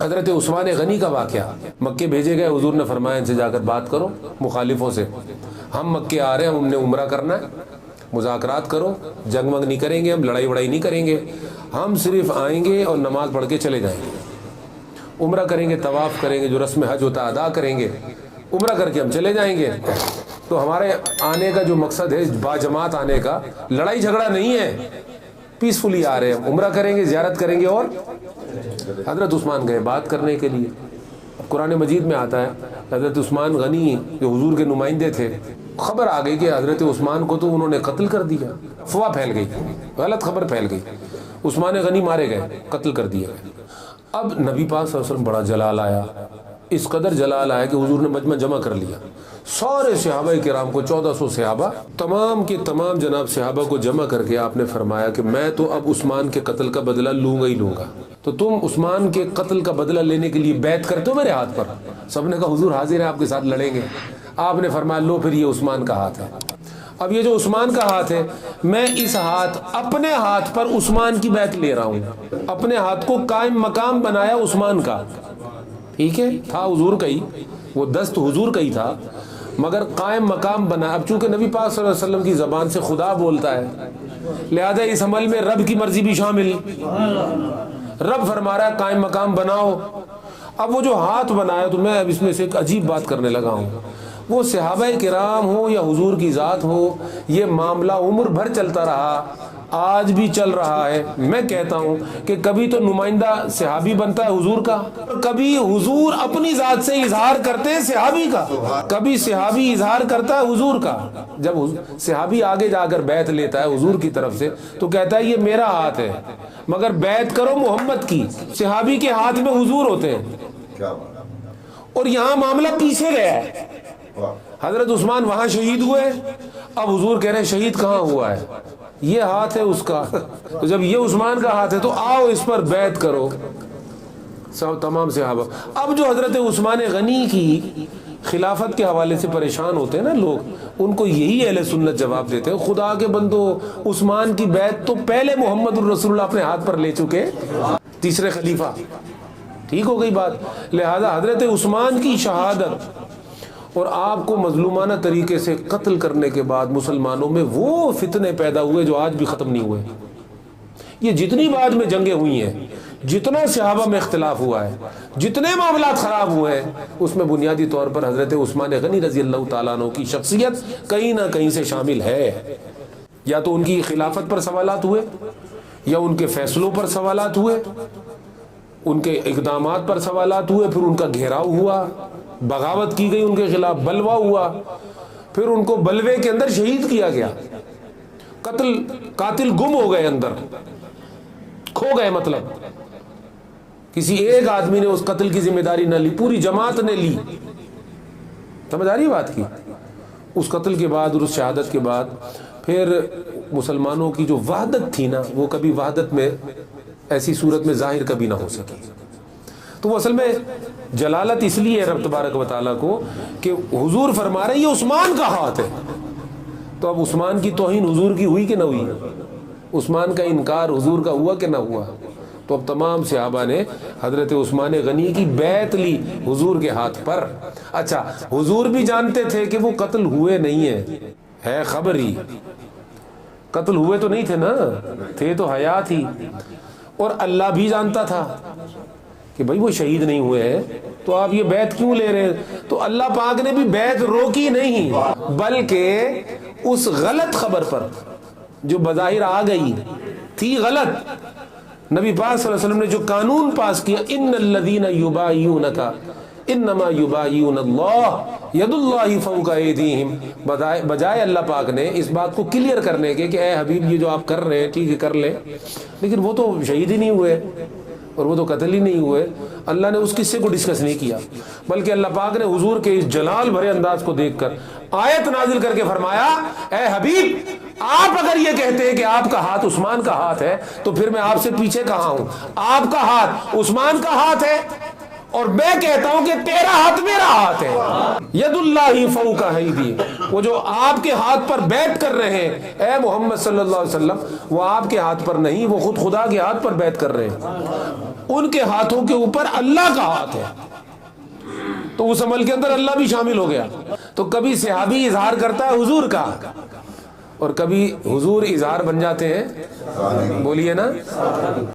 حضرت عثمان غنی کا واقعہ، مکے بھیجے گئے، حضور نے فرمایا ان سے جا کر بات کرو مخالفوں سے، ہم مکے آ رہے ہیں، ہم نے عمرہ کرنا ہے، مذاکرات کرو، جنگ ونگ نہیں کریں گے، ہم لڑائی وڑائی نہیں کریں گے، ہم صرف آئیں گے اور نماز پڑھ کے چلے جائیں گے، عمرہ کریں گے، طواف کریں گے، جو رسم حج ہوتا ہے ادا کریں گے، عمرہ کر کے ہم چلے جائیں گے۔ تو ہمارے آنے کا جو مقصد ہے باجماعت آنے کا، لڑائی جھگڑا نہیں ہے، پیسفلی آ رہے ہیں، عمرہ کریں گے، زیارت کریں گے۔ اور حضرت عثمان گئے بات کرنے کے لیے۔ قرآن مجید میں آتا ہے حضرت عثمان غنی جو حضور کے نمائندے تھے، خبر آ گئی کہ حضرت عثمان کو تو انہوں نے قتل کر دیا، افواہ پھیل گئی، غلط خبر پھیل گئی، عثمان غنی مارے گئے، قتل کر دیے گئے۔ اب نبی پاک صلی اللہ علیہ وسلم بڑا جلال آیا، اس قدر جلال آیا کہ حضور نے مجمع جمع کر لیا، سارے صحابہ کرام کو، 1400 صحابہ، تمام کے تمام جناب صحابہ کو جمع کر کے آپ نے فرمایا کہ میں تو اب عثمان کے قتل کا بدلہ لوں گا ہی لوں گا، تو تم عثمان کے قتل کا بدلہ لینے کے لیے بیعت کرتے ہو میرے ہاتھ پر؟ سب نے کہا حضور حاضر ہیں، آپ کے ساتھ لڑیں گے۔ آپ نے فرمایا لو پھر یہ عثمان کا ہاتھ ہے، اب یہ جو عثمان کا ہاتھ ہے، میں اس ہاتھ، اپنے ہاتھ پر عثمان کی بیعت لے رہا ہوں، اپنے ہاتھ کو قائم مقام بنایا عثمان کا، ٹھیک ہے، تھا حضور کا ہی، وہ دست حضور کا ہی تھا، مگر قائم مقام بنا۔ اب چونکہ نبی پاک صلی اللہ علیہ وسلم کی زبان سے خدا بولتا ہے، لہذا اس عمل میں رب کی مرضی بھی شامل، رب فرما رہا ہے قائم مقام بناؤ۔ اب وہ جو ہاتھ بنایا، تو میں اب اس میں سے ایک عجیب بات کرنے لگا ہوں، وہ صحابہ کرام ہو یا حضور کی ذات ہو، یہ معاملہ عمر بھر چلتا رہا، آج بھی چل رہا ہے۔ میں کہتا ہوں کہ کبھی تو نمائندہ صحابی بنتا ہے حضور کا، کبھی حضور اپنی ذات سے اظہار کرتے ہیں صحابی کا، کبھی صحابی اظہار کرتا ہے حضور کا۔ جب صحابی آگے جا کر بیعت لیتا ہے حضور کی طرف سے، تو کہتا ہے یہ میرا ہاتھ ہے، مگر بیعت کرو محمد کی۔ صحابی کے ہاتھ میں حضور ہوتے ہیں، اور یہاں معاملہ پیچھے گیا ہے۔ حضرت عثمان وہاں شہید ہوئے، اب حضور کہہ رہے ہیں شہید کہاں ہوا ہے، یہ ہاتھ ہے اس کا، تو جب یہ عثمان کا ہاتھ ہے تو آؤ اس پر بیعت کرو، سب تمام صحابہ۔ اب جو حضرت عثمان غنی کی خلافت کے حوالے سے پریشان ہوتے ہیں نا لوگ، ان کو یہی اہل سنت جواب دیتے ہیں، خدا کے بندو، عثمان کی بیعت تو پہلے محمد الرسول اللہ اپنے ہاتھ پر لے چکے، تیسرے خلیفہ، ٹھیک ہو گئی بات۔ لہذا حضرت عثمان کی شہادت اور آپ کو مظلومانہ طریقے سے قتل کرنے کے بعد مسلمانوں میں وہ فتنے پیدا ہوئے جو آج بھی ختم نہیں ہوئے۔ یہ جتنی بعد میں جنگیں ہوئی ہیں، جتنا صحابہ میں اختلاف ہوا ہے، جتنے معاملات خراب ہوئے ہیں، اس میں بنیادی طور پر حضرت عثمان غنی رضی اللہ تعالیٰ عنہ کی شخصیت کہیں نہ کہیں سے شامل ہے۔ یا تو ان کی خلافت پر سوالات ہوئے، یا ان کے فیصلوں پر سوالات ہوئے، ان کے اقدامات پر سوالات ہوئے، پھر ان کا گھیراؤ ہوا، بغاوت کی گئی ان کے خلاف، بلوا ہوا، پھر ان کو بلوے کے اندر شہید کیا گیا، قاتل گم ہو گئے، اندر کھو گئے، مطلب کسی ایک آدمی نے اس قتل کی ذمہ داری نہ لی، پوری جماعت نے لی۔ سمجھ آ رہی بات کی؟ اس قتل کے بعد اور اس شہادت کے بعد پھر مسلمانوں کی جو وحدت تھی نا، وہ کبھی وحدت میں ایسی صورت میں ظاہر کبھی نہ ہو سکی۔ تو وہ اصل میں جلالت اس لیے ہے رب تبارک و تعالیٰ کو کہ حضور فرما رہے ہیں یہ عثمان کا ہاتھ ہے، تو اب عثمان کی توہین حضور کی ہوئی کہ نہ ہوئی؟ عثمان کا انکار حضور کا ہوا کہ نہ ہوا؟ تو اب تمام صحابہ نے حضرت عثمان غنی کی بیعت لی حضور کے ہاتھ پر۔ اچھا، حضور بھی جانتے تھے کہ وہ قتل ہوئے نہیں ہیں، ہے خبر ہی، قتل ہوئے تو نہیں تھے نا، تھے تو حیات ہی، اور اللہ بھی جانتا تھا کہ بھئی وہ شہید نہیں ہوئے ہیں، تو آپ یہ بیعت کیوں لے رہے ہیں؟ تو اللہ پاک نے بھی بیعت روکی نہیں، بلکہ اس غلط خبر پر جو بظاہر آ گئی تھی غلط، نبی پاک صلی اللہ علیہ وسلم نے جو قانون پاس کیا، ان الذین یبایعونک انما یبایعون اللہ ید اللہ فوق ایدیہم، بجائے اللہ پاک نے اس بات کو کلیئر کرنے کے کہ اے حبیب یہ جو آپ کر رہے ہیں ٹھیک ہے کر لیں، لیکن وہ تو شہید ہی نہیں ہوئے اور وہ تو قتل ہی نہیں ہوئے، اللہ نے اس قصے کو ڈسکس نہیں کیا، بلکہ اللہ پاک نے حضور کے اس جلال بھرے انداز کو دیکھ کر آیت نازل کر کے فرمایا، اے حبیب آپ اگر یہ کہتے ہیں کہ آپ کا ہاتھ عثمان کا ہاتھ ہے، تو پھر میں آپ سے پیچھے کہاں ہوں؟ آپ کا ہاتھ عثمان کا ہاتھ ہے، اور میں کہتا ہوں کہ تیرا ہاتھ میرا ہاتھ ہے، ید اللہ فوق ایدیہم، وہ جو آپ کے ہاتھ پر بیعت کر رہے ہیں اے محمد صلی اللہ علیہ وسلم، وہ آپ کے ہاتھ پر نہیں، وہ خود خدا کے ہاتھ پر بیعت کر رہے ہیں۔ ان کے ہاتھوں کے اوپر اللہ کا ہاتھ ہے، تو اس عمل کے اندر اللہ بھی شامل ہو گیا۔ تو کبھی صحابی اظہار کرتا ہے حضور کا، اور کبھی حضور اظہار بن جاتے ہیں، بولیے نا۔